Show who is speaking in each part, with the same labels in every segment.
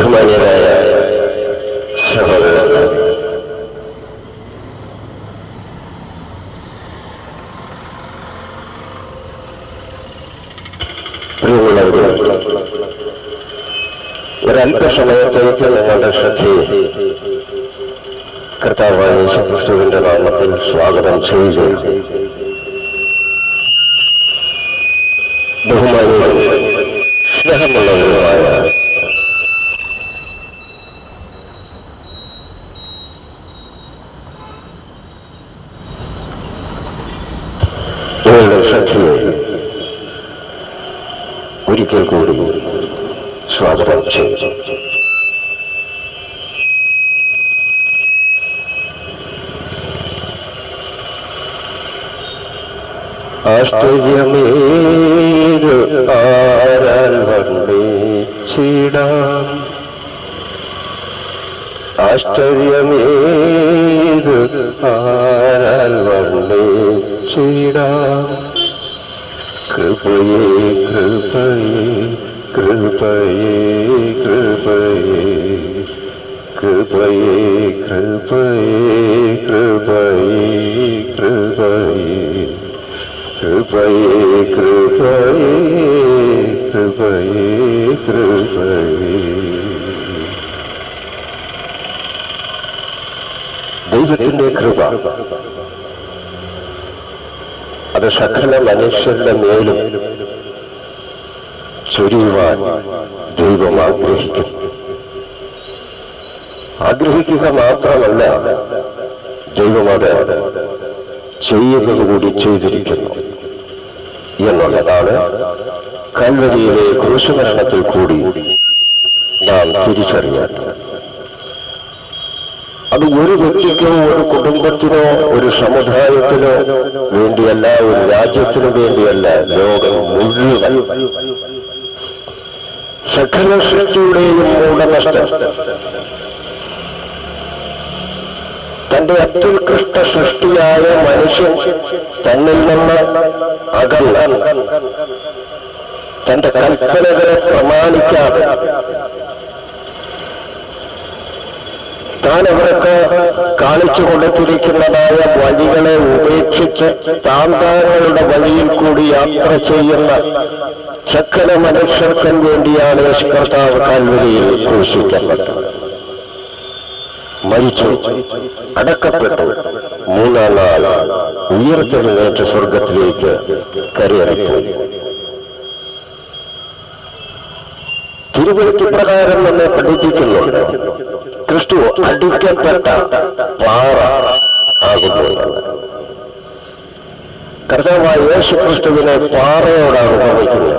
Speaker 1: ബഹുമാന്യനായ സഹോദരൻ, പ്രിയമുള്ളവരെ, ഒരല്പസമയത്തേക്ക് നിങ്ങളുടെ ശ്രദ്ധയെ കർത്താവായ യേശുക്രിസ്തുവിന്റെ നാമത്തിൽ സ്വാഗതം ചെയ്യുകയാണ്. ബഹുമാനികളും സ്നേഹമുള്ളവരുമായ നിങ്ങളുടെ ശ്രദ്ധയെ ഒരിക്കൽ കൂടി സ്വാഗതം ചെയ്തു. ആശ്ചര്യമേത് ആരാൽ വർണ്ണിച്ചിടാം, ആശ്ചര്യമേത് ആരാൽ വർണ്ണിച്ചിടാം. കൃപയേ കൃപയേ കൃപയേ കൃപയേ കൃപയേ കൃപയേ കൃപയേ കൃപയേ കൃപയേ കൃപയേ കൃപയേ. ദൈവത്തിന്റെ കൃപ അത് സകല മനുഷ്യരുടെ മേലും ചൊരിയുവാൻ ദൈവം ആഗ്രഹിക്കുക മാത്രമല്ല, ദൈവം അത് ചെയ്യുന്നത് കൂടി ചെയ്തിരിക്കുന്നു എന്നുള്ളതാണ് കൽവരിയിലെ ക്രൂശമരണത്തിൽ കൂടി നാം തിരിച്ചറിയാൻ. അത് ഒരു വ്യക്തിക്കോ ഒരു കുടുംബത്തിനോ ഒരു സമുദായത്തിനോ വേണ്ടിയല്ല, ഒരു രാജ്യത്തിനു വേണ്ടിയല്ല, ലോകം മുഴുവൻ സകല സൃഷ്ടിയുടെയും ഉടമസ്ഥൻ തന്റെ അത്യുത്കൃഷ്ട സൃഷ്ടിയായ മനുഷ്യൻ തന്നിൽ നിന്ന് അകന്ന് തന്റെ കൽപ്പനകളെ പ്രമാണിക്കാതെ താൻ അവർക്ക് കാണിച്ചു കൊടുത്തിരിക്കുന്നതായ വഴികളെ ഉപേക്ഷിച്ച് താന്താങ്ങളുടെ വഴിയിൽ കൂടി യാത്ര ചെയ്യുന്ന സകല മനുഷ്യർക്കും വേണ്ടിയാണ് കർത്താവ് കൽവരിയിൽ ക്രൂശിക്കപ്പെട്ടത്. മരിച്ചു, അടക്കപ്പെട്ടു, മൂന്നാം നാൾ ഉയർത്തെഴുന്നേറ്റ് സ്വർഗത്തിലേക്ക് കരയിറങ്ങിപ്പോയി. തിരുവഴുത്ത് പ്രകാരം നമ്മെ പഠിപ്പിക്കുന്നുണ്ട്, ക്രിസ്തു അടിക്കപ്പെട്ട പാറ ആകുന്നു. കർത്താവായ യേശു ക്രിസ്തുവിനെ പാറയോടാണ് ഉപമിക്കുന്നത്.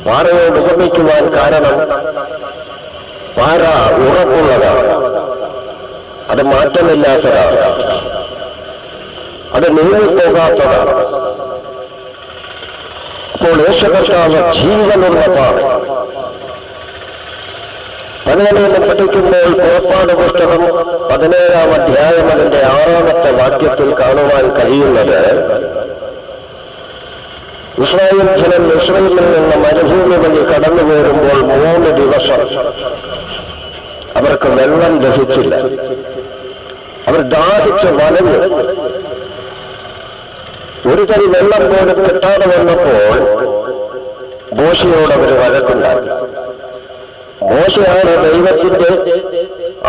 Speaker 1: പാറയോട് ഉപമിക്കുവാൻ കാരണം പാറ ഉറപ്പുള്ളതാണ്, അത് മാറ്റമില്ലാത്തതാണ്, അത് നീങ്ങിപ്പോകാത്തതാണ്. അപ്പോൾ യേശു കർത്താവ് ജീവനുള്ള പാറ. പതിനേഴിൽ പഠിക്കുമ്പോൾ പുറപ്പാട് പുസ്തകം 17-ാം അധ്യായം അതിന്റെ 6-ാമത്തെ വാക്യത്തിൽ കാണുവാൻ കഴിയുന്നത്, ഇസ്രായേൽ ജനം ഇസ്രായേലിൽ നിന്ന് മരുഭൂമി വഴി കടന്നു പോരുമ്പോൾ 3 ദിവസം അവർക്ക് വെള്ളം ലഭിച്ചില്ല. അവർ ദാഹിച്ച് വലഞ്ഞു. ഒരു തരി വെള്ളം പോലും കിട്ടാതെ വന്നപ്പോൾ മോശയോട് അവർ വഴക്കുണ്ടാക്കി. മോശയാണ് ദൈവത്തിന്റെ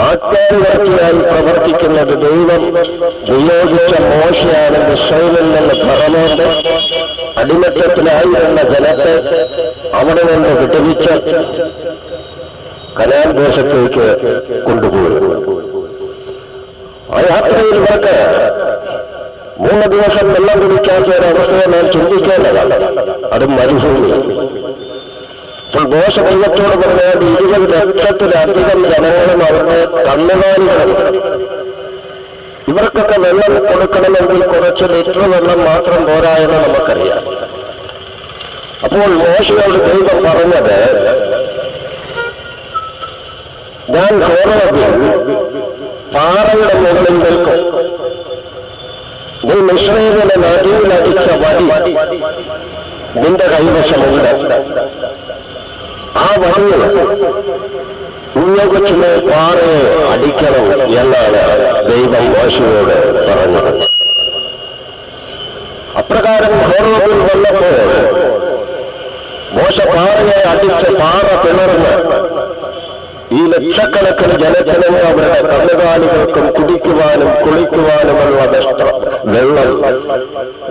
Speaker 1: ആജ്ഞാനുവർത്തിയായി പ്രവർത്തിക്കുന്നത്. ദൈവം നിയോഗിച്ച മോശയാണ് ഇസ്രായേലിൽ നിന്ന് ഫറവോന്റെ അടിമത്തത്തിലായിരുന്ന ജനത്തെ അവിടെ നിന്ന് വിടുവിച്ച് കനാൻ ദേശത്തേക്ക് കൊണ്ടുപോയി. ആ യാത്രയിൽ ഇവർക്ക് 3 ദിവസം വെള്ളം കുടിക്കാത്ത ഒരവസ്ഥയെ നാം ചിന്തിക്കേണ്ടതാണ്. അത് മരുഭൂമി. അപ്പോൾ മോശ ദൈവത്തോട് പറഞ്ഞാൽ 20 ലക്ഷത്തിലധികം ജനങ്ങളും അവരുടെ കന്നുകാലികളും, ഇവർക്കൊക്കെ വെള്ളം കൊടുക്കണമെങ്കിൽ കുറച്ച് ലിറ്റർ വെള്ളം മാത്രം പോരാ എന്ന് നമുക്കറിയാം. അപ്പോൾ മോശയോട് ദൈവം പറഞ്ഞത്, ഞാൻ ഹോറേബിൽ പാറയുടെ മുകളിൽ നിൽക്കും, നീ മിസ്രയീമിലെ നദിയിലടിച്ച വടി നിന്റെ കൈവശമുണ്ട്, ആ വടി ഉപയോഗിച്ചുള്ള പാറയെ അടിക്കണം എന്നാണ് ദൈവം മോശയോട് പറഞ്ഞത്. അപ്രകാരം ഹോറോബിൽ വന്നപ്പോൾ മോശ പാറയെ അടിച്ച് പാറ പിളർന്ന് ഈ ലക്ഷക്കണക്കിന് ജനജനങ്ങൾ അവരുടെ കന്നുകാലികൾക്കും കുടിക്കുവാനും കുളിക്കുവാനുമുള്ള വെള്ളം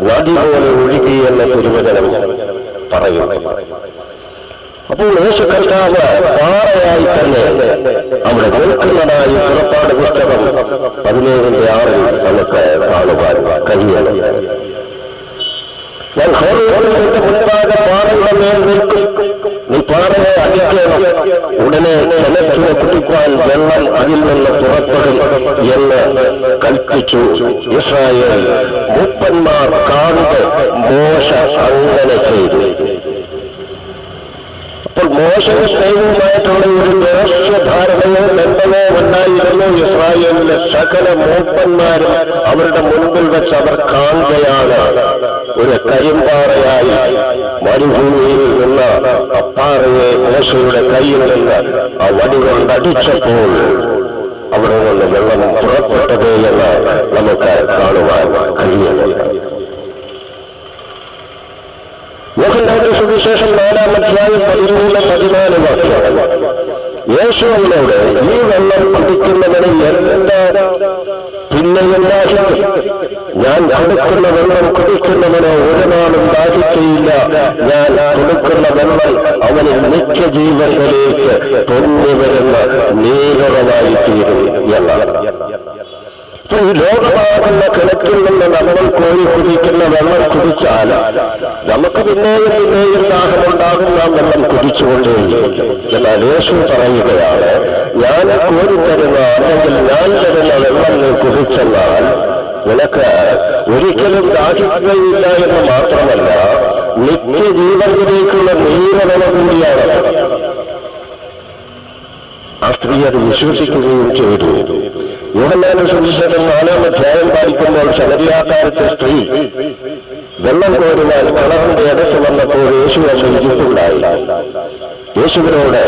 Speaker 1: നദി പോലെ ഒഴുകി എന്ന തിരുവചനം പറയുന്നു. അപ്പോൾ യേശു കർത്താവ് പാറയായി തന്നെ അവിടെ നിൽക്കുന്നതായി പുറപ്പാട് പുസ്തകം 17:6 നമുക്ക് കാണുവാൻ കഴിയണം. ഞാൻ ഹോറോബിന്റെ മുൻപാകെ പാറയുടെ മേൽ നിൽക്കും, നീ പാറയെ അടിക്കണം, ഉടനെ ജനത്തിനെ കുടിക്കുവാൻ വെള്ളം അതിൽ നിന്ന് പുറപ്പെടും എന്ന് കൽപ്പിച്ചു. ഇസ്രായേൽ മൂപ്പന്മാർ കാണുക മോശ അങ്ങനെ ചെയ്തു. അപ്പോൾ മോശവും ദൈവവുമായിട്ടുള്ള ഒരു രഹസ്യധാരണയോ ബന്ധമോ ഉണ്ടായിരുന്നു. ഇസ്രായേലിലെ സകല മൂപ്പന്മാരും അവരുടെ മുൻപിൽ വെച്ച് അവർ കാണുകയാണ് ഒരു കരിമ്പാറയായി മരുഭൂമിയിൽ നിന്ന് അപ്പാറയെ മോശയുടെ കയ്യിൽ നിന്ന് ആ വടി കൊണ്ടടിച്ചപ്പോൾ അവിടെ നിന്ന് വെള്ളം പുറപ്പെട്ടത് എന്ന് നമുക്ക് കാണുവാൻ കഴിയുന്നു. യോഹന്നാന്റെ സുവിശേഷം 4-ാം അധ്യായം 13-14 വാക്യങ്ങൾ. യേശു അവനോട്, ഈ വെള്ളം കുടിക്കുന്നവന് എന്താ പിന്നെയും ദാഹിക്കും, ഞാൻ കൊടുക്കുന്ന വെള്ളം കുടിക്കുന്നവനോ ഒരു നാളും ദാഹിക്കയില്ല, ഞാൻ കൊടുക്കുന്ന വെള്ളം അവന് നിത്യജീവനിലേക്ക് പൊങ്ങി വരുന്ന നീരുറവായി തീരും എന്നാണ്. ഈ ലോകമാകുന്ന കിണറ്റിൽ നിന്ന് നമ്മൾ കോരി കുടിക്കുന്ന വെള്ളം കുടിച്ചാൽ നമുക്ക് പിന്നെയും പിന്നെയും ദാഹമുണ്ടാകും, നാം വെള്ളം കുടിച്ചുകൊണ്ടേയിരിക്കും. എന്നാൽ യേശു പറയുകയാണ്, ഞാൻ കോരിത്തരുന്ന അല്ലെങ്കിൽ ഞാൻ തരുന്ന വെള്ളം നീ കുടിച്ചെന്നാൽ നിനക്ക് ഒരിക്കലും ദാഹിക്കുകയില്ല എന്ന് മാത്രമല്ല, നിത്യജീവനിലേക്കുള്ള നീരുറവ കൂടിയാണ്. ആ സ്ത്രീ അത് വിശ്വസിക്കുകയും ചെയ്തു. യോഹന്നാന്റെ സുവിശേഷം 4-ാം അധ്യായം വായിക്കുമ്പോൾ ശമരിയാക്കാരത്തെ സ്ത്രീ വെള്ളം കോരുവാൻ കിണറിന്റെ അടുത്ത് വന്നപ്പോൾ യേശു അവിടെ ഇരിപ്പുണ്ടായി. യേശുവിനോട്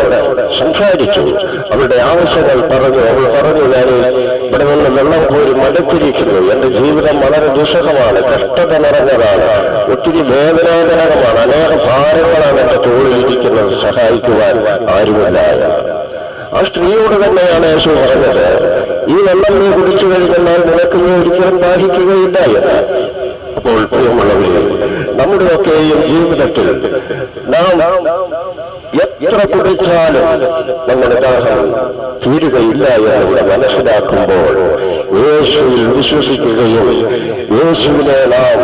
Speaker 1: സംസാരിച്ചു, അവരുടെ ആവശ്യങ്ങൾ പറഞ്ഞു. അവൾ പറഞ്ഞു, ഞാൻ ഇവിടെ നിന്ന് വെള്ളം കോരി മടുത്തിരിക്കുന്നു, എന്റെ ജീവിതം വളരെ ദുസ്സഹമാണ്, കഷ്ടത നിറഞ്ഞതാണ്, ഒത്തിരി വേദനാജനകമാണ്, അനേക ഭാരങ്ങളാണ് എന്റെ തോളിലിരിക്കുന്നത്, സഹായിക്കുവാൻ ആരുമില്ല. ആ സ്ത്രീയോട് തന്നെയാണ് യേശു പറഞ്ഞത്, ഈ വെള്ളം നീ കുടിച്ചു കഴിഞ്ഞാൽ നിനക്ക് നീ ഒരിക്കലും ദാഹിക്കുകയില്ല എന്ന്. അപ്പോൾ പ്രിയമുള്ളവരെ, നമ്മുടെയൊക്കെയും ജീവിതത്തിൽ നാം എത്ര കുടിച്ചാലും നമ്മുടെ ദാഹം തീരുകയില്ല എന്നിവിടെ മനസ്സിലാക്കുമ്പോൾ യേശുവിൽ വിശ്വസിക്കുകയും യേശുവിനെ നാം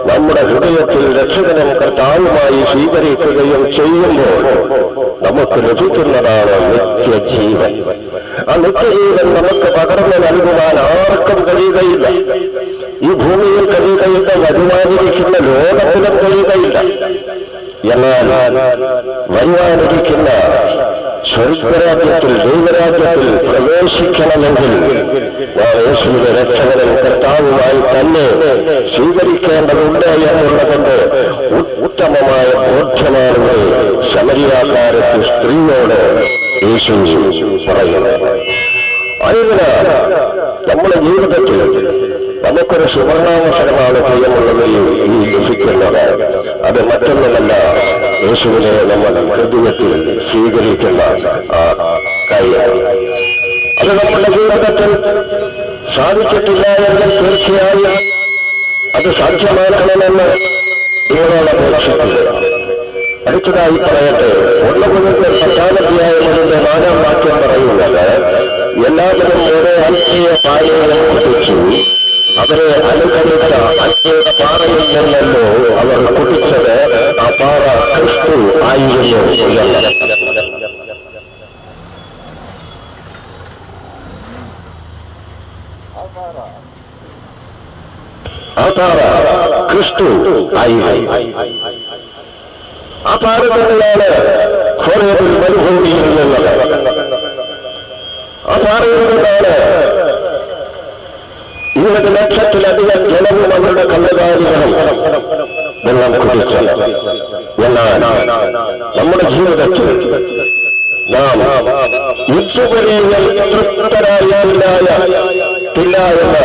Speaker 1: നമ്മുടെ ഹൃദയത്തിൽ രക്ഷകനും കർത്താവുമായി സ്വീകരിക്കുകയും ചെയ്യുമ്പോൾ നമുക്ക് ലഭിക്കുന്നതാണ് നിത്യജീവൻ. ആ നിത്യജീവൻ നമുക്ക് പകർന്നു നൽകുവാൻ ആർക്കും കഴിയുകയില്ല. ഈ ഭൂമിയിൽ കഴിയുകയില്ല, വരുവാനിരിക്കുന്ന ലോകത്തിലും കഴിയുകയില്ല. എന്നാൽ വരുവാനിരിക്കുന്ന സ്വർഗരാജ്യത്തിൽ, ദൈവരാജ്യത്തിൽ പ്രവേശിക്കണമെങ്കിൽ നാം യേശുവിനെ രക്ഷകനും കർത്താവുമായി തന്നെ സ്വീകരിക്കേണ്ടതുണ്ട് എന്നുള്ളതിന്റെ ഉത്തമമായ ബോധ്യമാണ് ശമരിയാക്കാരത്തെ സ്ത്രീയോട് യേശു പറയുന്നത്. അതിനാൽ നമ്മുടെ ജീവിതത്തിൽ നമുക്കൊരു സുവർണാവസരമാണ് പ്രിയമുള്ളവരെയും ഈ ലഭിക്കുന്നത്. അത് മറ്റൊന്നുമല്ല, യേശുവിനെ നമ്മൾ ഹൃദയത്തിൽ സ്വീകരിക്കുന്ന കാര്യം. അത് നമ്മുടെ ജീവിതത്തിൽ സാധിച്ചിട്ടില്ല എങ്കിൽ തീർച്ചയായും അത് സാധ്യമാക്കണമെന്ന് നിങ്ങളോട് അപേക്ഷിക്കുന്നത്. അടുത്തതായി പറയട്ടെ, 1 അധ്യായത്തിന്റെ 4-ാം വാക്യം പറയുന്നത്, എല്ലാവരും ഓരോ ആത്മീയ പാനീയം കുടിച്ചു, അവരെ അനുകരിച്ച അഗ്നിയുടെ പാറയിൽ നിന്നല്ലോ അവർ കുടിച്ചത്, ആ പാറ ക്രിസ്തു ആയിരുന്നു എന്ന്. ആ പാറ ക്രിസ്തു ആയിരുന്നു. ആ പാറ തന്നെയാണ് ഹോറേബിൽ മരുഭൂമിയിൽ നിന്നത്. ആ പാറയിൽ നിന്നാണ് 20 ലക്ഷത്തിലധികം ജനവും അവരുടെ കന്നുകാലികളും വെള്ളം കുടിച്ചത്. എന്നാൽ നമ്മുടെ ജീവിതത്തിൽ നാം ഇതുവരെയും തൃപ്തരായിട്ടില്ല എന്ന്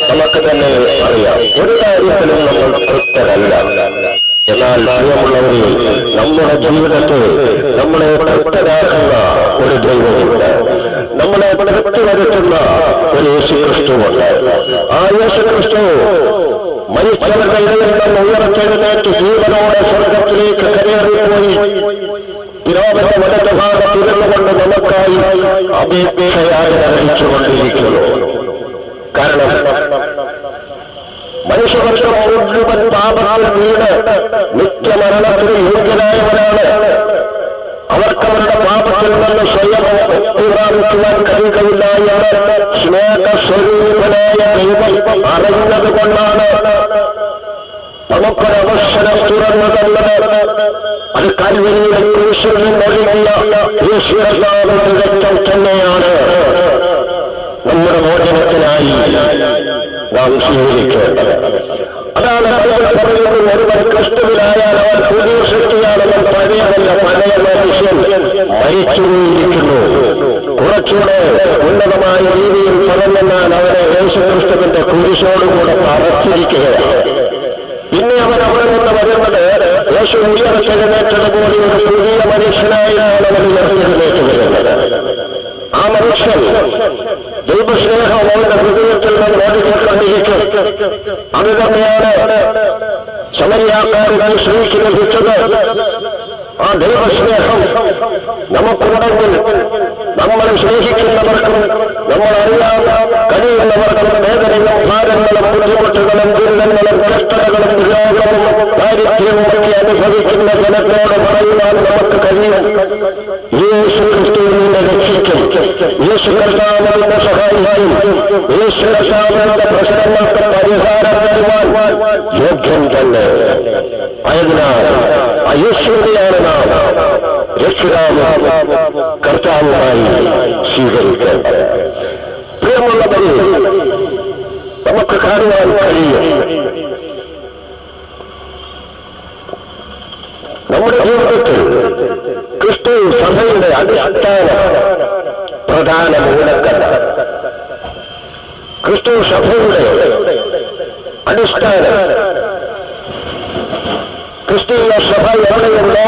Speaker 1: നമുക്ക് തന്നെ അറിയാം. ഒരു കാര്യത്തിലും നമ്മൾ തൃപ്തരല്ല. എന്നാൽ പ്രിയമുള്ളവരെ, നമ്മുടെ ജീവിതത്തെ നമ്മളെ തൃപ്തരാക്കുന്ന ഒരു ദൈവമുണ്ട്, നമ്മളെ തൃപ്തി വരുത്തുന്ന ഒരു യേശുക്രിസ്തുവുണ്ട്. ആ യേശുക്രിസ്തു മരിച്ചവരുടെ ഇടയിൽ നിന്ന് ഉയർത്തെഴുന്നേറ്റ് ജീവനോടെ സ്വർഗത്തിലേക്ക് കയറിപ്പോയി പിതാവിന്റെ വലത് ഭാഗത്തിരുന്നുകൊണ്ട് നമുക്കായി അപേക്ഷയായി അറിയിച്ചുകൊണ്ടിരിക്കുന്നു. കാരണം മനുഷ്യവർഗം മുഴുവൻ പാപത്തിൽ വീണ് നിത്യമരണത്തിന് യോഗ്യരായവരാണ്. അവർക്കവരുടെ പാപത്തിൽ നിന്ന് സ്വയം മുക്തി പ്രാപിക്കുവാൻ കഴിയുകയില്ല എന്ന് സ്നേഹസ്വരൂപനായ ദൈവം അറിയുന്നത് കൊണ്ടാണ് നമുക്കൊരവസരം തുറന്നു തന്നത്. അത് കൽവരിയുടെ ക്രൂശിൽ നിന്നൊഴുകിയ യേശുവിന്റെ രക്തം തന്നെയാണ് നമ്മുടെ മോചനത്തിനായി നാം സ്വീകരിക്കേണ്ടത്. അതാണ് ബൈബിൾ പറയുന്നത്, ഒരുവൻ ക്രിസ്തുവിലായാൽ അവൻ പുതിയ സൃഷ്ടിയാണെന്നും പഴയതല്ല, പഴയ മനുഷ്യൻ മരിച്ചുപോയിരിക്കുന്നു. കുറച്ചുകൂടെ ഉന്നതമായ രീതിയിൽ പറഞ്ഞാൽ അവനെ യേശുക്രിസ്തുവിന്റെ കുരിശോടുകൂടെ തറച്ചിരിക്കുകയാണ്. പിന്നെ അവൻ അവിടെ നിന്ന് വരുന്നത് യേശു ഉയർത്തെഴുന്നേറ്റതുപോലെ ഒരു പുതിയ മനുഷ്യനായാണ് അവൻ ഉയർത്തെഴുന്നേറ്റ് വരുന്നത്. ആ മനുഷ്യൻ ദൈവസ്നേഹം അവന്റെ ഹൃദയത്തിൽ നിന്ന് ഓടിക്കൊണ്ടിരിക്കും. അത് തന്നെയാണ് സമരിയാക്കാരുടെ സ്ത്രീക്ക് ലഭിച്ചത്. ആ ദൈവസ്നേഹം നമുക്കുണ്ടെങ്കിൽ നമ്മളെ സ്നേഹിക്കുന്നവർക്കും നമ്മളറിയാൻ കഴിയുന്നവർക്കും വേദനയും ഭാരങ്ങളും ബുദ്ധിമുട്ടുകളും ദുരിതങ്ങളും കഷ്ടതകളും രോഗവും ദാരിദ്ര്യവും ഒക്കെ അനുഭവിക്കുന്ന ജനത്തോട് പറയുവാൻ നമുക്ക് കഴിയും, യേശു ക്രിസ്തുവിനെ രക്ഷിക്കും, യേശു കർത്താവിനെ സഹായിക്കും, യേശു കർത്താവിന്റെ പ്രശ്നങ്ങൾക്ക് പരിഹാരം തരുവാൻ യോഗ്യം തന്നെ. ആയതിനാൽ ആ യേശുവിനെയാണ് നാം രക്ഷിതാവും കർത്താവുമായി സ്വീകരിക്കേണ്ടത്. പ്രിയമുള്ളവരെ, നമുക്ക് കാണുവാൻ കഴിയും നമ്മുടെ ജീവിതത്തിൽ ക്രിസ്തു സഭയുടെ അടിസ്ഥാന പ്രധാന മൂലക്കല്ല. ക്രിസ്തു സഭയുടെ അടിസ്ഥാന ക്രിസ്തീയ സഭ എവിടെയുണ്ടോ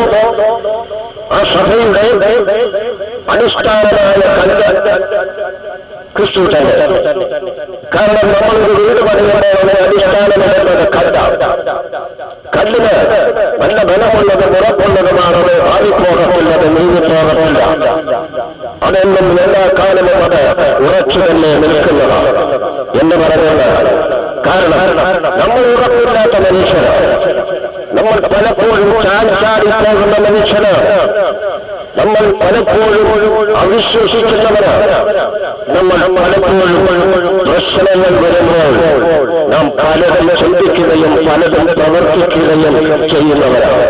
Speaker 1: ആ സഭയുടെ അടിസ്ഥാനമായ കല്ല് ക്രിസ്തു തന്നെ. കാരണം നമ്മളൊരു വീട് പണിയുമ്പോൾ അടിസ്ഥാനമെന്നത് കല്ലാണ്. കല്ലിന് നല്ല ബലമുള്ളതും ഉറപ്പുള്ളതുമാണത് മാറിപ്പോകത്തില്ലത്, നീങ്ങിപ്പോകത്തില്ല. അതെന്നും എല്ലാ കാലവും അത് ഉറച്ചു തന്നെ നിൽക്കുന്നതാണ് എന്ന് പറയുന്നത്. കാരണം നമ്മൾ ഉറപ്പില്ലാത്ത മനുഷ്യനാണ്, നമ്മൾ പലപ്പോഴും ചാടിപ്പോകുന്ന മനുഷ്യനാണ്, നമ്മൾ പലപ്പോഴും അവിശ്വസിക്കുന്നവരാണ്, നമ്മൾ പലപ്പോഴും പ്രശ്നങ്ങൾ വരുമ്പോൾ നാം പലതും ചിന്തിക്കുകയും പലതും പ്രവർത്തിക്കുകയും ചെയ്യുന്നവരാണ്.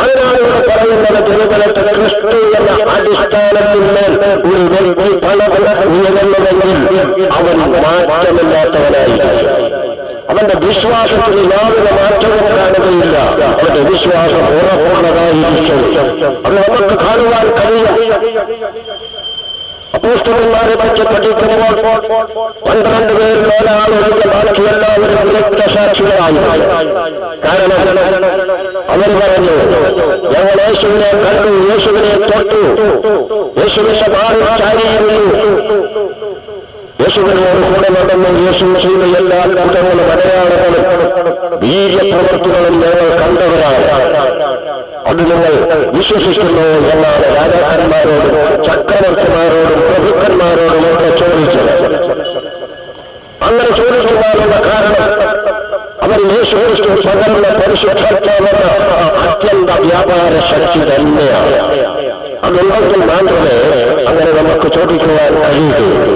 Speaker 1: അതിനാണ് ഇവിടെ പറയുന്നത്, തിരുവനന്തപുരത്ത് ക്രിസ്തു എന്ന അടിസ്ഥാനത്തിന്മേൽ ഒരു വ്യക്തി പണം ഉയരുന്നതെങ്കിൽ അവൻ മാറ്റമില്ലാത്തവനായിരിക്കും. അവന്റെ വിശ്വാസത്തിൽ യാതൊരു മാറ്റവും കാണുകയില്ല. അവന്റെ വിശ്വാസം ഉറപ്പുള്ളതായിരിക്കും. അത് നമുക്ക് കാണുവാൻ കഴിയും. അപ്പോസ്തലന്മാരെ പറ്റി പഠിക്കുമ്പോൾ 12 പേരിൽ ഒരാൾ ഒഴികെ ബാക്കി എല്ലാവരും രക്തസാക്ഷികളായി. കാരണം അവർ പറഞ്ഞു, ഞങ്ങൾ യേശുവിനെ കണ്ടു, യേശുവിനെ തൊട്ടു, യേശുവിന്റെ മാറിൽ ചാരിയിരുന്നു, യേശുവിനോട് കൂടെ നടന്നു, യേശു ചെയ്ത എല്ലാ അത്ഭുതങ്ങളും അടയാളങ്ങളും വീര്യപ്രവർത്തികളും ഞങ്ങൾ കണ്ടവരാണ്. അത് നിങ്ങൾ വിശ്വസിക്കുന്നു എന്നാണ് രാജാക്കന്മാരോടും ചക്രവർത്തിമാരോടും പ്രഭുക്കന്മാരോടും ഒക്കെ ചോദിച്ചത്. അങ്ങനെ ചോദിക്കുവാനുള്ള കാരണം അവർ യേശുക്രിസ്തു പകർന്ന പരിശുദ്ധാത്മാവെന്ന അത്യന്ത വ്യാപാര ശക്തി തന്നെയാണ്. അതുണ്ടെങ്കിൽ മാത്രമേ അങ്ങനെ നമുക്ക് ചോദിക്കുവാൻ കഴിയുകയുള്ളൂ.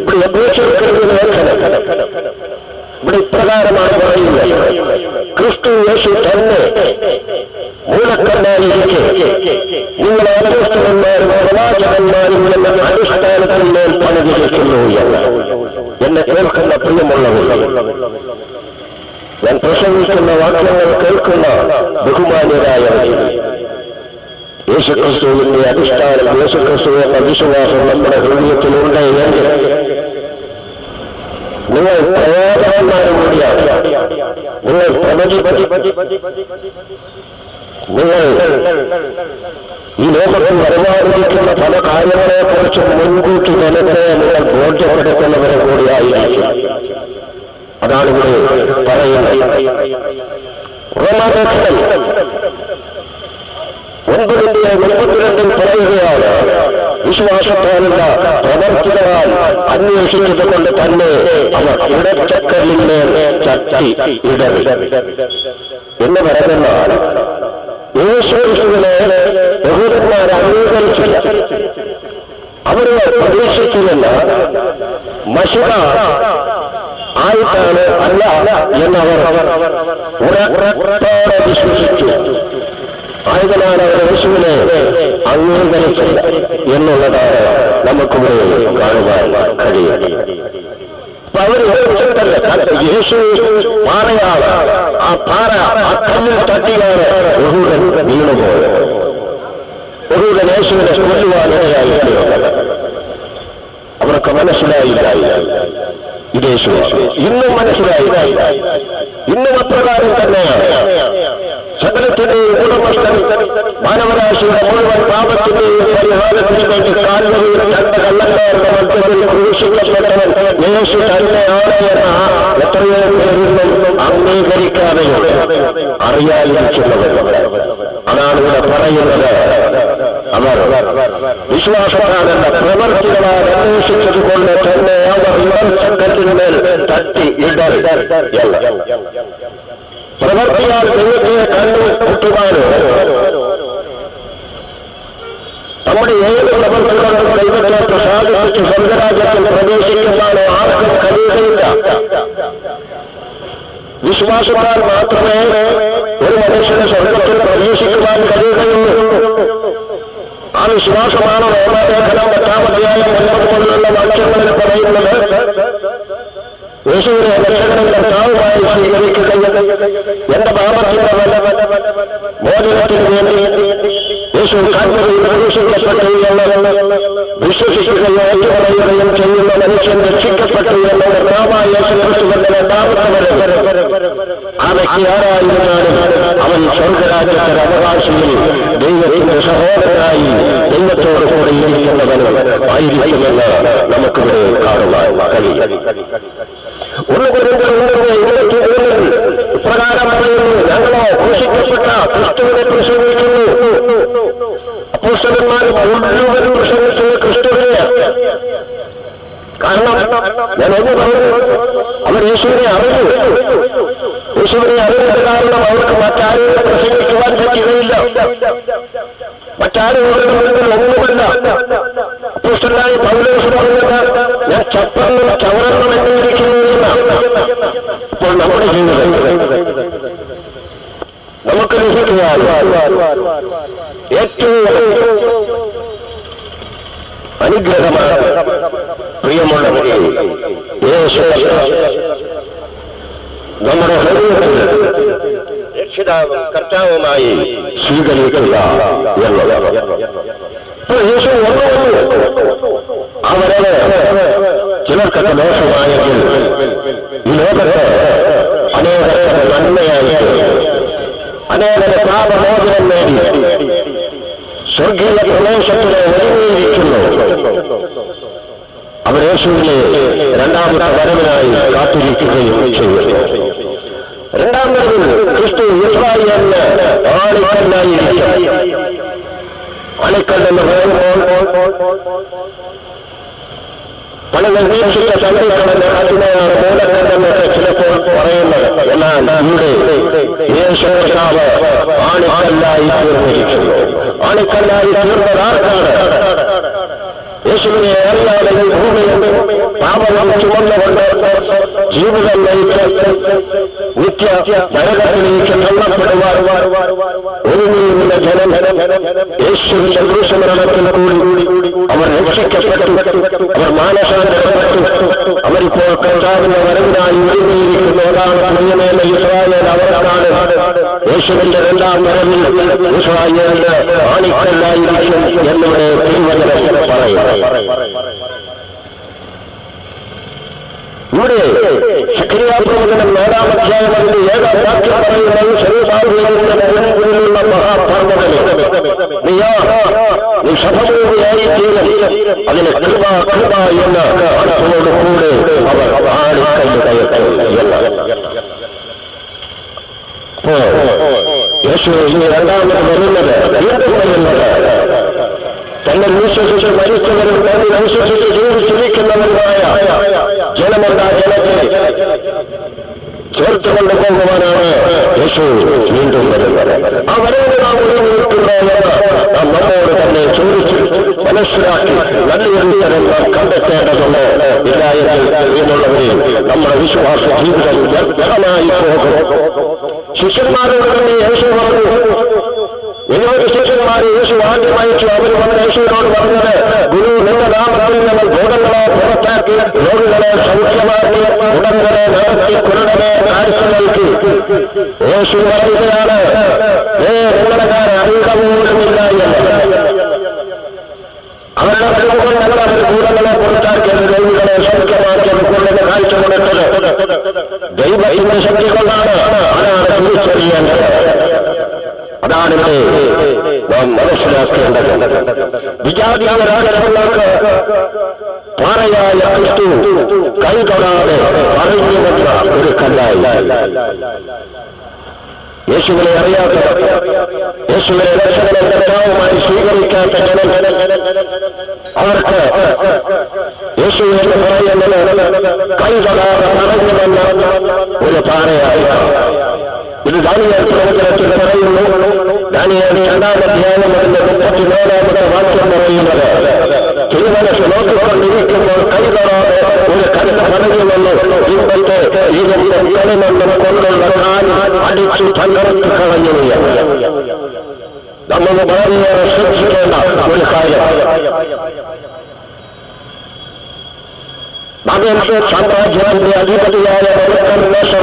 Speaker 1: ഇവിടെ അപേക്ഷിക്കുന്ന ലേഖനം ഇവിടെ ഇപ്രകാരമാണ് പറയുന്നത്, ക്രിസ്തു യേശു തന്നെ മൂലക്കല്ലായിരിക്കെ നിങ്ങളെ അപ്പോസ്തലന്മാരും പ്രവാചകന്മാരും എന്ന അടിസ്ഥാനത്തിൽ മേൽ പണിതിരിക്കുന്നു എന്നെ കേൾക്കുന്ന പ്രിയമുള്ളവർ, ഞാൻ പ്രസംഗിക്കുന്ന വാക്യങ്ങൾ കേൾക്കുന്ന ബഹുമാന്യരായവർ, യേശുക്രിസ്തുവിന്റെ അടിസ്ഥാനം യേശുക്രിസ്തു എന്ന വിശ്വാസം നമ്മുടെ ഹൃദയത്തിലുണ്ട് എങ്കിൽ നിങ്ങൾ പ്രയോജനന്മാരും കൂടിയാണ്. നിങ്ങൾ നിങ്ങൾ ഈ ലോകത്തിൽ വരുവാനിരിക്കുന്ന പല കാര്യങ്ങളെ കുറിച്ച് മുൻകൂട്ടി ജനത്തെ നിങ്ങൾ ബോധ്യപ്പെടുത്തുന്നവരെ കൂടിയായിരിക്കും. അതാണ് ഇവിടെ പറയുന്നത്. റോമാലേഖനം 9:32 പറയുകയാണ്, വിശ്വാസത്താലുള്ള പ്രവർത്തികളാൽ അന്വേഷിച്ചത് കൊണ്ട് തന്നെ അവർ ഇടച്ചക്കലിനെ ചട്ടി ഇടറി എന്ന് പറയുന്നാൽ യേശുക്രിസ്തുവിനെ യഹൂദന്മാർ അംഗീകരിച്ചില്ല. അവർ പ്രതീക്ഷിച്ചിരുന്ന മശിഹ ആയിട്ടാണ് അല്ല എന്നവർ ഉറപ്പോടെ വിശ്വസിച്ചു. ആയതിനാൽ അവർ യേശുവിനെ അംഗീകരിച്ചില്ല എന്നുള്ളതാണ് നമുക്കിവിടെ കാണുവാൻ കഴിയും. അപ്പൊ അവർ യോജിച്ചിട്ടല്ല, യേശു പാറയാണ്, ആ പാറ ആ കല്ലിൽ തട്ടിയാണ് യഹൂദൻ വീണുപോയത്. യഹൂദൻ യേശുവിനെ കൊല്ലുവാനിടയായിട്ടുണ്ട്. അവർക്ക് മനസ്സിലായില്ല ഇതേശു. ഇന്നും മനസ്സിലായില്ല. ഇന്നും അപ്രകാരം തന്നെയാണ്. സകലത്തിന്റെയും ഉടമസ്ഥൻ മാനവരാശിയുടെ മുഴുവൻ പാപത്തിന്റെയും പരിഹാരത്തിന് വേണ്ടി കാൽവരിയിൽ 2 കള്ളന്മാരുടെ മധ്യത്തിൽ ക്രൂശിക്കപ്പെട്ടവൻ യേശു തന്നെയാണ് എന്ന എത്രയോ പേരിലും അംഗീകരിക്കാതെയുണ്ട്, അറിയാതിരിക്കുന്നവരുണ്ട്. അതാണ് ഇവിടെ പറയുന്നത്. അവർ വിശ്വാസത്താലെന്ന പ്രവർത്തികളാൽ അന്വേഷിച്ചത് കൊണ്ട് തന്നെ അവർ ഇടർച്ചക്കല്ലിന്മേൽ തട്ടി ഇടറി. പ്രവർത്തിയാൽ ദൈവത്തെ കണ്ടുമുട്ടുവാനോ നമ്മുടെ ഏത് പ്രവർത്തികളും ദൈവത്തെ പ്രസാദിപ്പിച്ച് സ്വർഗരാജ്യത്തിൽ പ്രവേശിക്കുവാനോ ആർക്കും കഴിയുകയില്ല. വിശ്വാസത്താൽ മാത്രമേ ഒരു മനുഷ്യന് സ്വർഗത്തിൽ പ്രവേശിക്കുവാൻ കഴിയുകയുള്ളൂ. ആ വിശ്വാസമാണ് റോമാലേഖനം 8-9 മുതലുള്ള വാക്യങ്ങളിൽ പറയുന്നത്. യേശുവിനെ രക്ഷകനും കർത്താവുമായി സ്വീകരിക്കുകയും എന്റെ പാപത്തിന്റെ മോചനത്തിന് വേണ്ടി യേശു കാൽവരിയിൽ ക്രൂശിക്കപ്പെട്ടു എന്ന് വിശ്വസിക്കുകയോ ഏറ്റുപറയുകയും ചെയ്യുന്ന മനുഷ്യൻ രക്ഷിക്കപ്പെട്ടു എന്ന് കർത്താവായ യേശുക്രിസ്തുവിന്റെ 2ാമത്തെ വരവ്. ആ വ്യക്തി ആരായിരുന്നാലും അവൻ സ്വർഗരാജ്യത്തിന്റെ അവകാശിയിൽ ദൈവത്തിന്റെ സഹോദരനായി ദൈവത്തോട് കൂടി ഇരിക്കുന്നവനും ആയിരിക്കുമെന്ന് നമുക്കിവിടെ കാണുവാൻ കഴിയും. 1 Corinthians 23 ഇപ്രകാരം പറയുന്നു, ഞങ്ങളോ ക്രൂശിക്കപ്പെട്ട ക്രിസ്തുവിനെ പ്രസംഗിക്കുന്നു. അപ്പോസ്തലന്മാർ മുഴുവൻ പ്രസംഗിച്ചത് ക്രിസ്തുവിനെ. കാരണം ഞാൻ ഒന്ന് പറഞ്ഞു, അവർ യേശുവിനെ അറിഞ്ഞു. യേശുവിനെ അറിഞ്ഞത് കാരണം അവർക്ക് മറ്റാരെയും പ്രസംഗിക്കുവാൻ പറ്റുകയില്ല. മറ്റാരും അവരുടെ മുൻപിൽ ഒന്നുമല്ല. അപ്പോസ്തലനായ പൗലോസ് പറഞ്ഞത്, ഞാൻ ചപ്പന്നും ചവറന്നും എന്നിരിക്കുന്നു എന്നാണ്. ഇപ്പോൾ നമ്മുടെ ജീവിതം നമുക്ക് ലഭിക്കുവാൻ ഏറ്റവും അനുഗ്രഹമാണ് പ്രിയമുള്ളവരെ നമ്മുടെ ഹൃദയത്തിൽ രക്ഷിതാവും കർത്താവുമായി സ്വീകരിക്കുക എന്നുള്ളത്. യേശു അവരെ ചിലർക്കൊക്കെ ദോഷമായെങ്കിൽ ഈ ലോകത്ത് അനേകരെ നന്മയായി അനേകരെ പാപമോചനം നേടി സ്വർഗീയ പ്രവേശത്തിന് ഒരുങ്ങിയിരിക്കുന്നു. അവർ യേശുവിനെ 2ാമത്തെ വരവിനായി കാത്തിരിക്കുകയും ചെയ്യുന്നു. 2ാം വരവിൽ ക്രിസ്തു ഇസ്രായേലിന് ആണിക്കല്ലായിരിക്കും. ആണിക്കല്ലെന്ന് പറയുമ്പോൾ പല വീക്ഷിച്ച തള്ളിക്കളഞ്ഞ അതിനെയാണ് മൂലക്കല്ലെന്നൊക്കെ ചിലപ്പോൾ പറയുന്നത്. എന്നാൽ ഇവിടെ യേശു കർത്താവ് ആണിക്കല്ലായി തീർന്നിരിക്കുന്നു. ആണിക്കല്ലായി തീർന്നത് ആർക്കാണ്? യേശുവിനെ അറിയാതെ ഈ ഭൂമിയിൽ പാപം ചുമന്നുകൊണ്ട് ജീവിതം നയിച്ച് നിത്യ നരകത്തിലേക്ക് തള്ളപ്പെടുവാൻ ഒരുങ്ങിയിരുന്ന ജനം യേശുവിന്റെ ക്രൂശമരണത്തിൽ കൂടി അവർ രക്ഷിക്കപ്പെട്ടു. അവർ മാനസാന്തരപ്പെട്ടു. അവരിപ്പോൾ കർത്താവിന്റെ വരവിനായി ഒരുങ്ങിയിരിക്കുന്നു. അതാണ് പുതിയ ഇസ്രായേൽ. അവർക്കാണ് യേശുവിന്റെ രണ്ടാം വരവിൽ ഇസ്രായേലിന് ആണിക്കല്ലായിരിക്കും എന്നിവിടെ തിരുവചനം പറയും. ഇവിടെ സഖറിയാപ്രവചനം 4-ാം അധ്യായം അതിന്റെ 7-ാം വാക്യം പറയുന്നത് ശരീരാവിന്റെ മുൻപിലുള്ള മഹാപർവ്വതമേ നീ സഭമൂരിയായി തീരും, അതിന് കൃപ കൃപ എന്ന അർത്ഥത്തോടുകൂടെ അവർ ആണിക്കല്ല് യേശു ഇനി രണ്ടാമത് വരുന്നത് വീണ്ടും വരുന്നത് തന്നെ വിശ്വസിച്ച് മരിച്ചവരും തന്നെ വിശ്വസിച്ച് ജീവിച്ചിരിക്കുന്നവരുമായ ജനമുണ്ട്. ആ ജനത്തെ ചേർത്തുകൊണ്ട് പോകുവാനാണ് യേശു വീണ്ടും വരുന്നത്. ആ വരവ് നാം ഒഴിഞ്ഞിട്ടുണ്ടോ എന്ന് നാം നമ്മോട് തന്നെ ചോദിച്ച് മനസ്സിലാക്കി നല്ലൊരു തരം നാം കണ്ടെത്തേണ്ടതുണ്ട്. ഇല്ല എന്നുള്ളവരെ നമ്മുടെ വിശ്വാസ ജീവിതം വ്യർത്ഥമായി പോകും. ശിഷ്യന്മാരോട് തന്നെ യേശു പറഞ്ഞു, നിരവധി ശിഷ്യന്മാരെ യേശു ആദ്യം അയച്ചു. അവർ വന്ന് യേശുവിനോട് പറഞ്ഞത്, ഗുരു നിന്റെ നാമത്തിൽ ഞങ്ങൾ ഭൂതങ്ങളെ പുറത്താക്കി, രോഗികളെ സൗഖ്യമാക്കി, ഉടമ്പരെ നടത്തി, കുരുടനെ കാഴ്ച നൽകി. യേശു പറയുകയാണ്, നിങ്ങളുടെ കാര്യം അറിയുക പോലുമില്ല എന്ന്. അവരുടെ കഴിവുകൊണ്ടല്ല അവർ ഭൂതങ്ങളെ പുറത്താക്കിയത്, രോഗികളെ സൗഖ്യമാക്കിയത്, കുരുടനെ കാഴ്ച കൊടുത്തത് ദൈവത്തിന്റെ ശക്തി കൊണ്ടാണ്. അതാണ് തിരിച്ചറിയേണ്ടത്. അതാണ് ഇവിടെ നാം മനസ്സിലാക്കേണ്ടത്. വിജാതീയ രാഷ്ട്രങ്ങൾക്ക് പാറയായ ക്രിസ്തു കൈ തൊടാതെ പറഞ്ഞു വന്ന ഒരു കല്ലായി. യേശുവിനെ അറിയാത്തവർ, യേശുവിനെ രക്ഷകനും കർത്താവുമായി സ്വീകരിക്കാത്ത ജനം, അവർക്ക് യേശു എന്ന് പറയുന്നത് കൈ തൊടാതെ പറഞ്ഞു വന്ന ഒരു പാറയായി. ഇത് ദാനിയേൽ പ്രവചനത്തിൽ പറയുന്നു. ദാനിയേൽ 2-ാം അധ്യായം അതിന്റെ 34-ാമത്തെ വാക്യം പറയുന്നത്, തിരുമനസ് നോക്കിക്കൊണ്ടിരിക്കുമ്പോൾ കൈതൊടാതെ ഒരു കല്ല് പടങ്ങി വന്നു ഇമ്പത്തെ ഇതിന്റെ കളിമണ്ണം കൊണ്ടുള്ള കാലിൽ അടിച്ചു തകർത്ത് കളഞ്ഞു. നമ്മൾ വളരെയേറെ ശ്രദ്ധിക്കേണ്ട ഒരു കാര്യം. സാമ്രാജ്യത്തിന്റെ അധിപതിയായ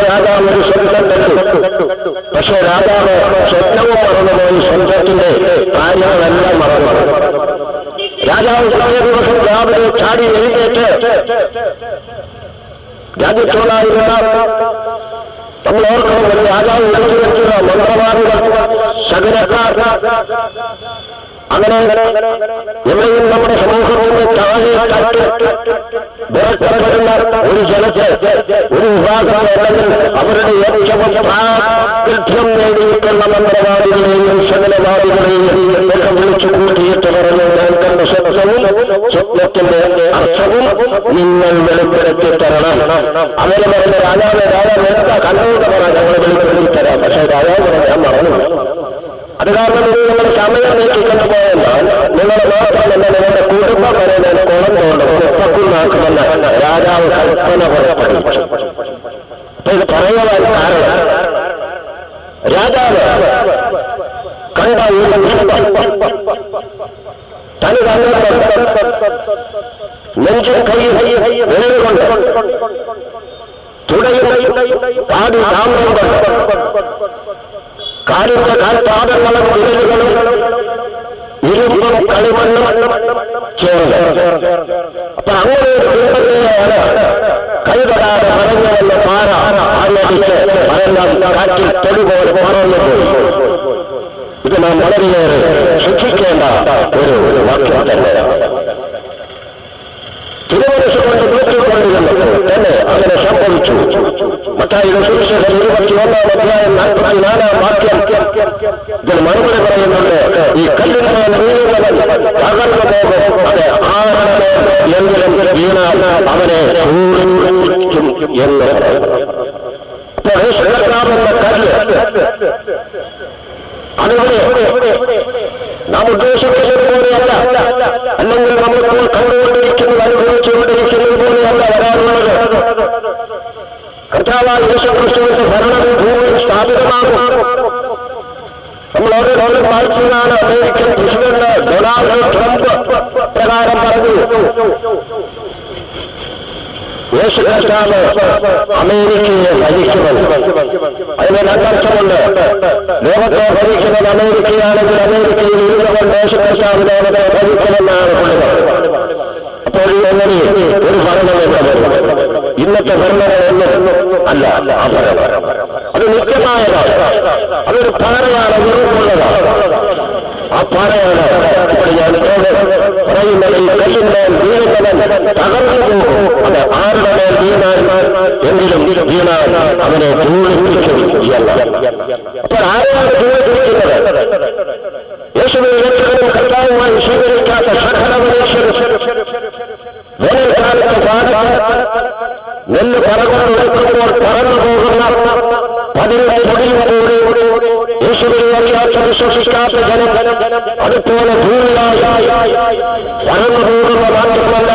Speaker 1: രാജാവ് ഒരു സ്വപ്നം കണ്ടു. പക്ഷെ രാജാവ് സ്വപ്നവും മറന്നുപോയി, സ്വന്തത്തിന്റെ കാര്യങ്ങളെല്ലാം മറന്നു. രാജാവ് പിറ്റേ ദിവസം രാവിലെ ചാടി എഴുന്നേറ്റ് രാജ്യത്തോടായിരുന്ന നമ്മൾ ഓർക്കണം, ഒരു രാജാവ് വിളിച്ചു വെച്ചുള്ള മന്ത്രവാദികൾ, ശകുനക്കാർ, അങ്ങനെ എവിടെയും നമ്മുടെ സമൂഹത്തിന്റെ താഴെ തട്ട് വിറക്കപ്പെടുന്ന ഒരു ജനത്തെ, ഒരു വിഭാഗത്തെ അല്ലെങ്കിൽ അവരുടെ ഏറ്റവും പ്രാഗൽഭ്യം നേടിയിട്ടുള്ള മന്ത്രവാദികളെയും ശകലവാദികളെയും ഒക്കെ വിളിച്ചു കൂട്ടിയിട്ട് പറഞ്ഞു, ഞാൻ കണ്ട സ്വപ്നത്തിന്റെ അർത്ഥവും നിങ്ങൾ വെളിപ്പെടുത്തി തരണം. അവര് പറഞ്ഞ രാജാവ് എന്താ കണ്ണോട് പറ, ഞങ്ങൾ വെളിപ്പെടുത്തി തരാം. പക്ഷെ രാജാവ് പറഞ്ഞ ഞാൻ മറന്നു. അത് കാരണം നിങ്ങൾ സമയം നീക്കിക്കൊണ്ടു പോയെന്നാൽ നിങ്ങൾ മാത്രമല്ല നിങ്ങളുടെ കുടുംബം വരെ ഞാൻ കുളം കൊണ്ട് ഉറപ്പക്കുന്നാക്കുമെന്ന് രാജാവ് കൽപ്പന പുറപ്പെടുവിച്ചു. അപ്പൊ ഇത് പറയുവാൻ കാരണം രാജാവ് കണ്ട ഒരു തനി തന്നുകൊണ്ട് നെഞ്ചും കൈയും വെള്ളുകൊണ്ട് തുടയും പാടി താമരം കാലിന്റെ കാൽപാദങ്ങളും വിരലുകളും ഇരുമ്പും കളിമണ്ണും ചേർന്ന്. അപ്പൊ അങ്ങനെ ഒരു ബിംബത്തെയാണ് കൈതൊടാതെ മറഞ്ഞുവെന്ന പാറ ആലോചിച്ച് അതെല്ലാം കാറ്റിൽ തെളിപോലെ പറന്നുപോയി. ഇത് നാം വളരെയേറെ സൂക്ഷിക്കേണ്ട ഒരു വാക്യം തന്നെയാണ്. തിരുമനസ്സുകൊണ്ട് നോക്കിക്കൊണ്ടിരുന്നപ്പോൾ തന്നെ അങ്ങനെ സംഭവിച്ചു. മത്തായിയുടെ സുവിശേഷം 21-ാം അധ്യായം 44-ാം വാക്യം ഇതിന് മറുപടി പറയുന്നുണ്ട്. ഈ കല്ലിന്മേൽ വീഴുന്നവൻ തകർന്നു പോകും, അത് ആരണമേ എങ്കിലും വീണാൽ അവനെ ൂടും എന്ന് അപ്പോൾ യേശുക്രിസ്തുവെന്ന കല്ല് അതിവിടെ നാം ഉദ്ദേശിക്കുന്നത് പോലെയല്ല, അല്ലെങ്കിൽ നമ്മളിപ്പോൾ കണ്ടുകൊണ്ടിരിക്കുന്നത് അനുഭവിച്ചുകൊണ്ടിരിക്കുന്നത് പോലെയല്ല വരാനുള്ളത്. കർത്താവായ യേശുക്രിസ്തുവിന്റെ ഭരണം ഭൂമിയിൽ സ്ഥാപിതമാകും. നമ്മൾ ഓരോരുത്തരും വായിച്ചതാണ് അമേരിക്കൻ പ്രസിഡന്റ് ഡൊണാൾഡ് ട്രംപ് പ്രകാരം പറഞ്ഞു, യേശു കർത്താവ് അമേരിക്കയെ ഭരിക്കുന്നത്. അതിന് രണ്ടർത്ഥമുണ്ട്. ലോകത്തെ ഭരിക്കുന്നത് അമേരിക്കയാണെങ്കിൽ അമേരിക്കയിൽ ഇരുന്നുകൊണ്ട് യേശു കർത്താവ് ലോകത്തെ ഭരിക്കുമെന്നാണ് കൊള്ളുന്നത്. അപ്പോൾ എങ്ങനെ ഒരു ഭരണം എന്ന് പറയുന്നത് ഇന്നത്തെ ഭരണങ്ങളൊന്നും അല്ല. ആ ഭരണം അത് നിത്യമായതാണ്. അതൊരു പാറയാണ്, ഉറപ്പുള്ളതാണ്. ആ പാറയാണ് ഇപ്പോൾ ഞാൻ പറയുന്നത്. ഈ കല്ലിന്മേൽ വീഴുന്നവൻ തകർന്നു പോകും. അത് ആരുടെ മേൽ വീണാൽ എങ്കിലും വീണാൽ അവനെ ധൂളിപ്പിക്കും. അപ്പോൾ ആരെയാണ് ധൂളിപ്പിക്കുന്നത്? യേശുവിനെ രക്ഷകനും കർത്താവുമായി സ്വീകരിക്കാത്ത സകല മനുഷ്യരും വേനൽക്കാലത്ത് പാടത്ത് നെല്ല് പറകൊണ്ടൊടുക്കുമ്പോൾ പറന്നു പോകുന്ന 11 പൊടിയും കൂടി യേശുവിനെ അറിയാത്ത വിശ്വസിക്കാത്ത ജനം അതുപോലെ ഭൂമിയായി പറന്നു പോകുന്ന മാത്രമല്ല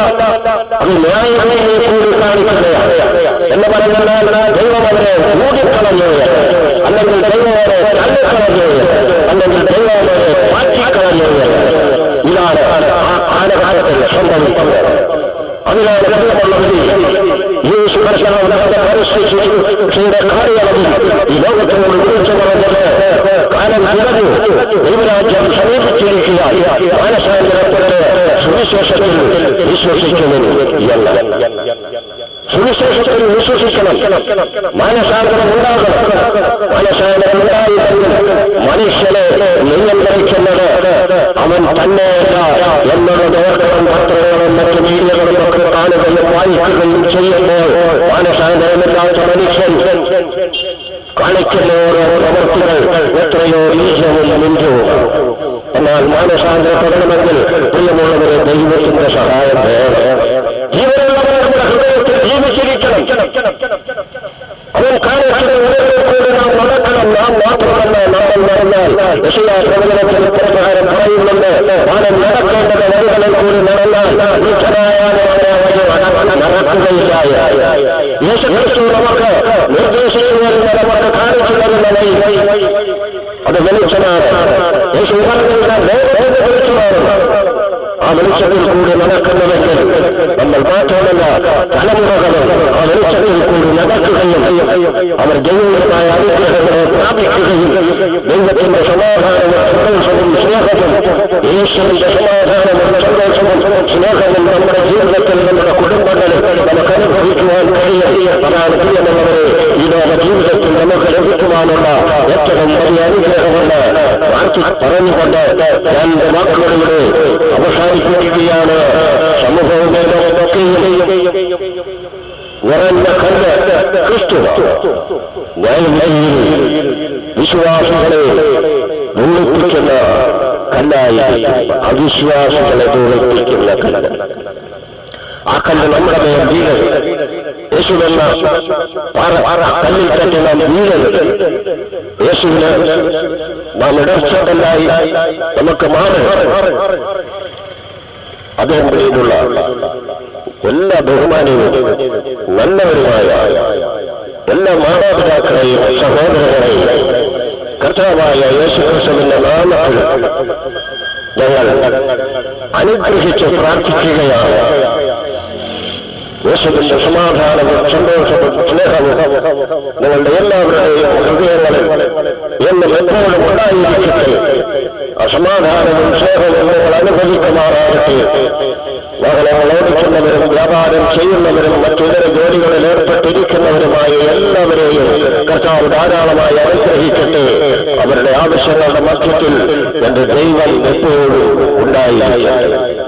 Speaker 1: അത് ന്യായവിധിയെ കൂടി കാണിക്കുകയാണ് എന്ന് പറഞ്ഞാൽ ദൈവം അവരെ മൂടിക്കളഞ്ഞുകയാണ്, അല്ലെങ്കിൽ ദൈവം അവരെ തള്ളിക്കളഞ്ഞുകയാണ്, അല്ലെങ്കിൽ ദൈവം അവരെ മാറ്റിക്കളഞ്ഞുകയാണ്. ഇതാണ് ആ കാലഘട്ടത്തിൽ സംഭവിക്കുന്നത്. അതിനാണ് ദൈവമുള്ളവരിൽ യേശു കർത്താവിന്റെ പരസ്യയുടെ കാലയളവിൽ ഈ ലോകത്തോട് വിളിച്ചു പറഞ്ഞത് കാലം തിരഞ്ഞു, ദൈവരാജ്യം സമീപിച്ചിരിക്കുക, മാനസാന്തരപ്പെട്ട് സുവിശേഷത്തിൽ വിശ്വസിക്കുന്നത് എന്നല്ല. സുവിശേഷത്തിൽ വിശ്വസിക്കണം, മാനസാന്തരം ഉണ്ടാകണം. മാനസാന്തരം ഉണ്ടായില്ലെങ്കിൽ മനുഷ്യനെ നിയന്ത്രിക്കുന്നത് അവൻ തന്നെയല്ല എന്നുള്ളത് ഓർക്കണം. പത്രങ്ങളും മറ്റു മീഡിയകളും ഒക്കെ കാണുകയും വായിക്കുകയും ചെയ്യുമ്പോൾ മാനസാന്തരമില്ലാത്ത മനുഷ്യൻ കാണിക്കുന്ന ഓരോ പ്രവൃത്തികൾ എത്രയോ നീചവും നിന്ദ്യവും. എന്നാൽ മാനസാന്തരപ്പെടണമെങ്കിൽ പ്രിയമുള്ളവരെ ദൈവത്തിന്റെ സഹായം വേണം. ജീവനുള്ളവർ നമ്മുടെ ഹൃദയത്തിൽ ജീവിച്ചിരിക്കണം. അവൻ കാണിക്കുന്ന ഓരോരുത്തരും നാം നടക്കണം. നാം മാത്രമല്ല, നമ്മൾ നടന്നാൽ യശയാപ്രവചനത്തിന് പ്രകാരം പറയുന്നുണ്ട്, വാനം നടക്കേണ്ടത് വഴികളിൽ കൂടി നടന്നാൽ നടക്കുകയില്ല. യേശുക്രിസ്തു നമുക്ക് നിർദ്ദേശിച്ചു വരുന്ന, നമുക്ക് കാണിച്ചു തരുന്ന വഴി അത് വെളിച്ചമാണ്. യേശു പറഞ്ഞില്ല ലോകത്തിന്റെ വെളിച്ചമാണ്. ആ വെളിച്ചത്തിൽ കൂടി നടക്കുന്നവെങ്കിൽ നമ്മൾ മാത്രമല്ല തലമുറകളും ആ വെളിച്ചത്തിൽ കൂടി നടക്കുകയും അവർ ദൈവമായ അനുഗ്രഹങ്ങളെ പ്രാപിക്കുകയും ദൈവത്തിന്റെ സമാധാനവും സന്തോഷവും സ്നേഹവും, യേശുവിന്റെ സമാധാനവും സന്തോഷവും സ്നേഹവും നമ്മുടെ ജീവിതത്തിൽ, നമ്മുടെ കുടുംബങ്ങളിൽ നമുക്ക് അനുഭവിക്കുവാൻ കഴിയും. അതാണ് പ്രിയമുള്ളവരെ ഈ ലോക ജീവിതത്തിൽ നമുക്ക് ലഭിക്കുവാനുള്ള ഏറ്റവും വലിയ അനുഗ്രഹമെന്ന് പറഞ്ഞുകൊണ്ട് രണ്ട് വാക്കുകളിലൂടെ അവസാനിപ്പിക്കുകയാണ്. സമൂഹവുമേ ലോകമൊക്കെയും നിറഞ്ഞ കല്ല് ക്രിസ്തു, ന്യായവിധിയിൽ വിശ്വാസികളെ ധൂളിപ്പിക്കുന്ന കല്ലായി അവിശ്വാസികളെ ധൂളിപ്പിക്കുന്ന കല്ല്. ആ കല്ല് നമ്മുടെ മേൽ വീഴരുത്. യേശുവെന്ന കല്ലിൽ തന്നെ നാം വീഴരുത്. യേശുവിന് നാം ഇടർച്ചക്കല്ലായി നമുക്ക് മാറരുത്. അദ്ദേഹത്തിലുള്ള എല്ലാ ബഹുമാനവും നല്ലവരുമായ എല്ലാ മാതാപിതാക്കളെയും സഹോദരങ്ങളെയും കർത്താവായ യേശുക്രിസ്തുവിന്റെ നാമത്തിൽ ഞങ്ങൾ അനുഗ്രഹിച്ച് പ്രാർത്ഥിക്കുകയാണ്. യേശുവിന്റെ സമാധാനവും സന്തോഷവും സ്നേഹവും നിങ്ങളുടെ എല്ലാവരുടെയും ഹൃദയങ്ങളിൽ എന്നും എപ്പോഴും ഉണ്ടായിരിക്കട്ടെ. അസമാധാനവും സ്നേഹവും നിങ്ങൾ അനുഭവിക്കുമാറാകട്ടെ. വാഹനങ്ങൾ ഓടിക്കുന്നവരും വ്യാപാരം ചെയ്യുന്നവരും മറ്റിതര ജോലികളിൽ ഏർപ്പെട്ടിരിക്കുന്നവരുമായ എല്ലാവരെയും കർത്താവ് ധാരാളമായി അനുഗ്രഹിക്കട്ടെ. അവരുടെ ആവശ്യങ്ങളുടെ മധ്യത്തിൽ എന്റെ ദൈവം എപ്പോഴും ഉണ്ടായിരിക്കട്ടെ.